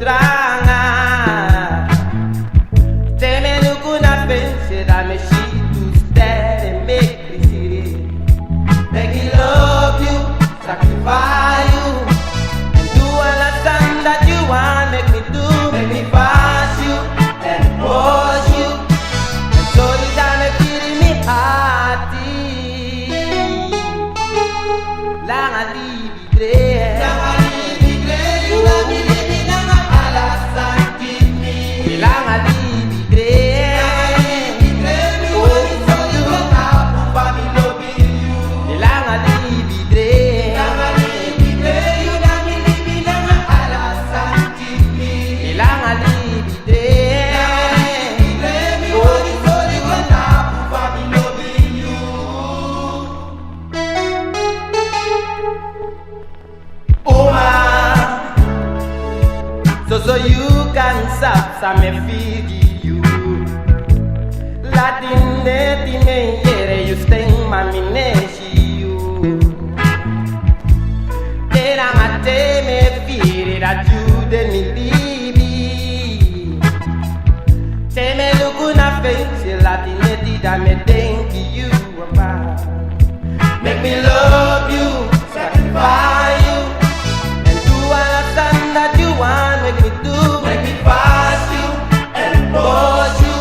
tranga. Te me look on a fence that me she to stand and make me see. Make me love you, sacrifice you, and do all the things that you want. Make me do, make me pass you and push you. And so this time me feeling me hearty. Lang a libre, lang a libre, you love me, living lang a alasan give me. Lang a libre, me want it so you got up for me loving you. Lang a libre, you love me, living lang a alasan give me. Lang a libre, me want it so you got up for me loving you. So you can stop me feed you. Latine tine yere you sting mami neshi you. Tera mate me feed that you den me libi. Te me look una face latine tida me think you about. Make me love you, sacrifice you, and do all the things that you want. Make me do, make me pass you and push you.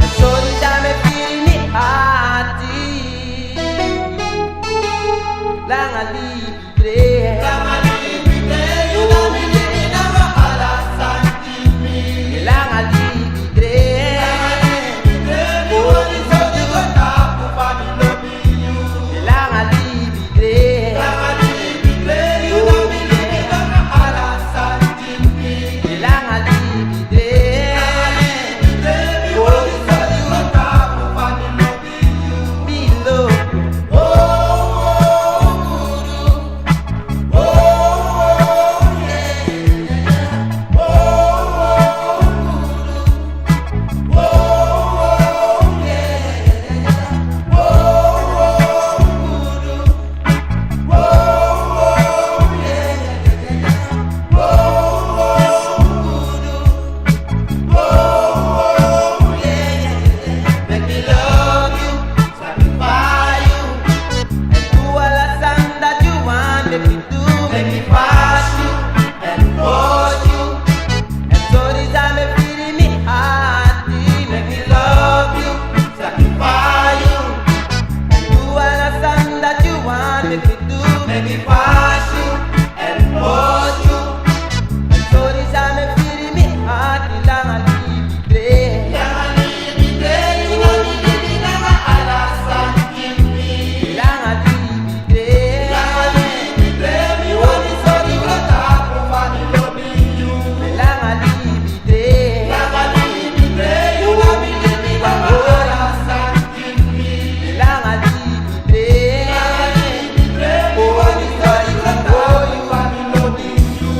And so this time me feel me hearty. Lang a libre, lang a libre, you love me, living lang a alasan give me. Lang a libre, oh this how you got up for me loving you. Lang a libre, you love me, living lang a alasan give me. Lang a libre, oh this how you got up for me loving you. Me love you, oh guru, oh yeah, oh guru, oh yeah, oh guru, oh make me love you, sacrifice you, and do all the things that you want. Make me do, make me pass you and push you. And so this time me feeling me hearty. Make me love you, sacrifice you, and do all the things that you want. Make me do, make me pass you and push you. And so this time me feeling me hearty. Lang a libre, lang a libre, you love me, living lang a alasan give me. Lang a libre, me want it so you got up for me loving you. Lang a libre, you love me, living lang a alasan give me. Lang a libre, oh want it so you got up for me loving you.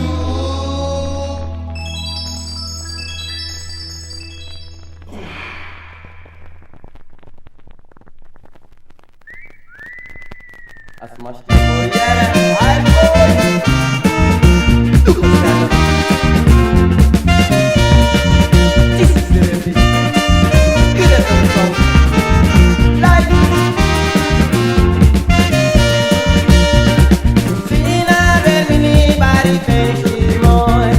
As much as I'm this is the remedy. Good as a song. Like Fina Belmini Bari Feshi Boy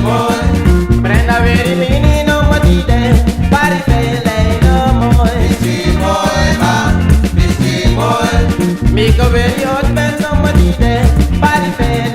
Boy Brenda Veri Mini no Matide Bari Fele no Moy Miko Veri Hot Ben no Matide Bari Fele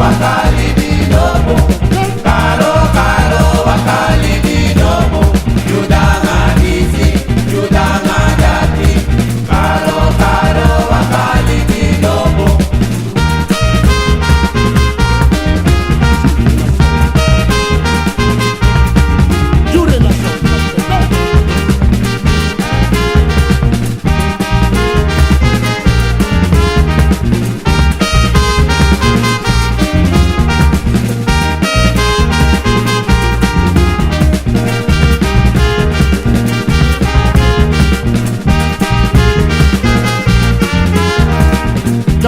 Wakali binobo,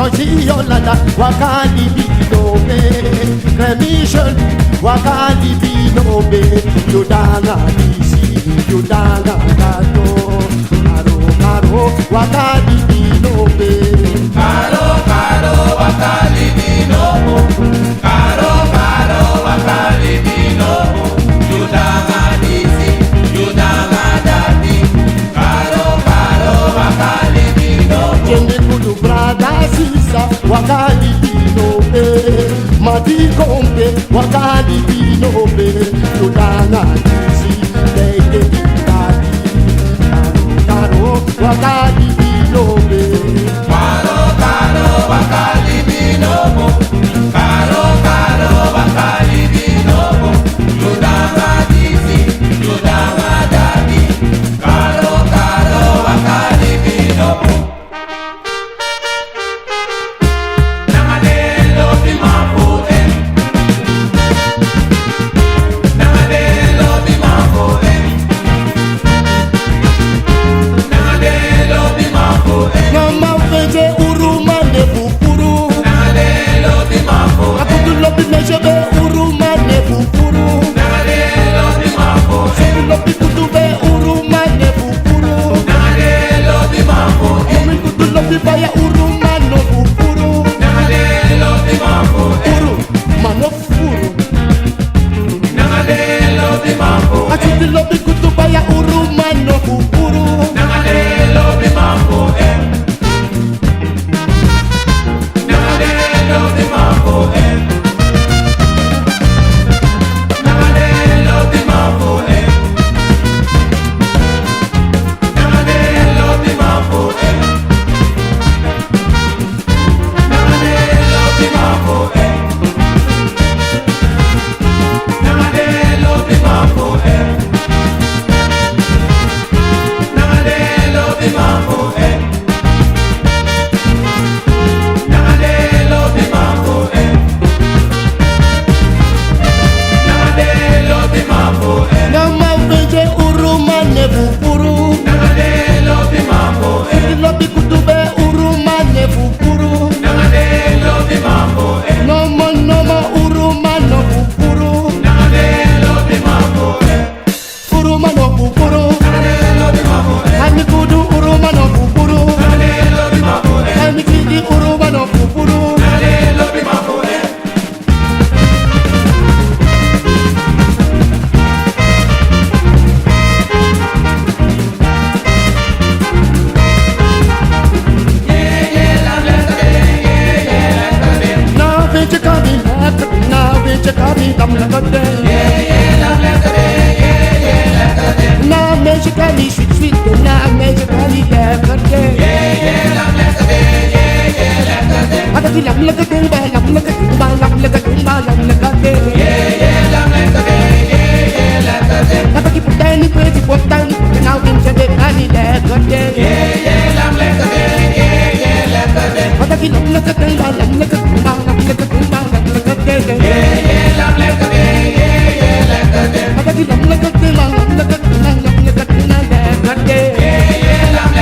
Georgie Yolanda, wakali binobe, Cremation, wakali binobe, Yodanga disi, Yodanga gato, Karo karo, wakali binobe, Karo karo wakali binobo, Karo karo wakali binobo, Yudanga disi, Yudanga dati, Karo karo wakali binobo. Jende kudu brada sisa, wakali binobe, Madi kompe, wakali binobe, Yodanga disi, Dede dati, Karo karo, wakali binobe. Karo karo wakali binobo, Karo karo wakali binobo, Yudanga disi, Yudanga dati, Karo karo wakali binobo. Nangadelo di mafute, nangadelo di mafute, nangadelo di mafute. Mama veje uruma ne bukuru, Nangadelo di mafute, akudulo binejebe uruma ne bukuru, nangadelo di mafute, akudulo bikutube uruma ne bukuru, nangadelo di mafute, omi kudulo bibaya uruma no bukuru, nangadelo di mafute, uru mano furu, nangadelo di mafute, akudulo bikutubaya uruma no bukuru, nangadelo di mafute, nangadelo di mafute, nangadelo di mafute, nangadelo di mafute, nangadelo di mafute, nangadelo di mafute, nangadelo di mafute, nangadelo di mafute, nangadelo di mafute, mama veje uruma ne bukuru, nangadelo di mafute, akudulo bikutube uruma ne bukuru, nangadelo di mafute, nomo uruma no bukuru, nangadelo di mafute, uruma no bukuru, nangadelo di mafute, ani kudu uruma no bukuru, nangadelo di mafute, ani kidi uruma no bukuru. nangadelo di mafute. Now bitch you got me left, now bitch you got me dumb like a day. Now bitch you got me sweet sweet, now bitch you got me left a day. I got you love like a thing, but love like a thing, but love like a thing, but love like a day. I got you put down the crazy, put down the crazy, now bitch you got me left a day. I got you love like a thing, but love like a thing, but love like a thing, but love like a day. I got you love like a thing, but love like a thing, but love like a thing, but love like a day.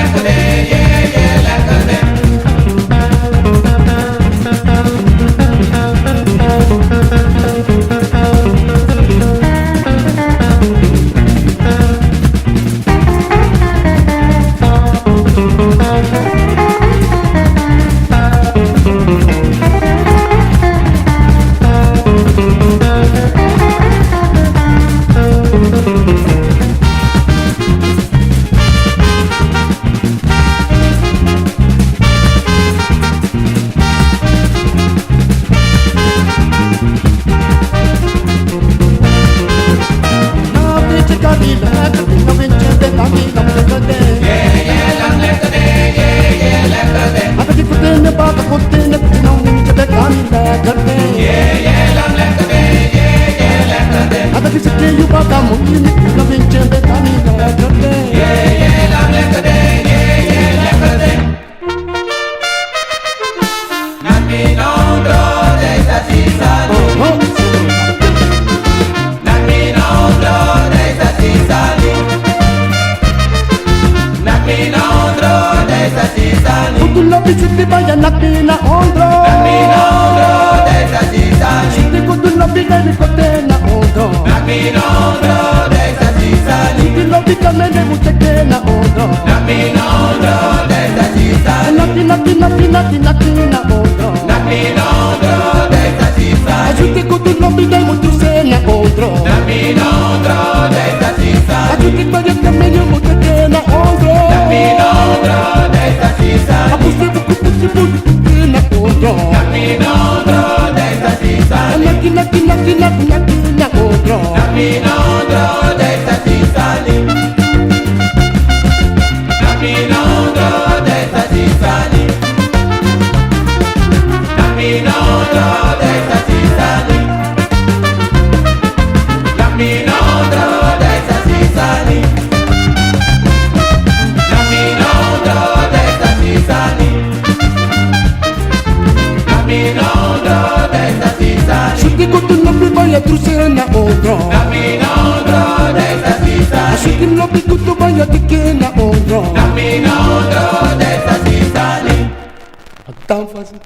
sisani. Kutu lobi siti baya nakmi na ondro. Nakmi na ondro desa sisani. Siti kutu lobi nemi kote na ondro. Nakmi na ondro desa sisani. Siti lobi kamene muteke na ondro. Nakmi na ondro desa sisani. Nati nati nati nati nati na ondro. Nakmi na ondro desa sisani. Siti kutu lobi nemi mutuse na ondro. Nakmi na ondro desa sisani. Siti baya kamene muteke na ondro. Nakmi na ondro desa sisani. Abusi buku buku na ondro. Nakmi na ondro desa sisani. Nati nati nati nati nati na ondro. Nakmi na ondro desa sisani. Nakmi na ondro desa sisani. Nakmi na ondro desa sisani. Nakmi na ondro desa sisani. Nakmi na ondro desa sisani. Nakmi na ondro desa sisani. Siti kutu lobi baya truse na ondro. Nakmi na ondro desa sisani. Siti lobi kutu baya tike na ondro. Nakmi na ondro desa sisani. Tan fácil.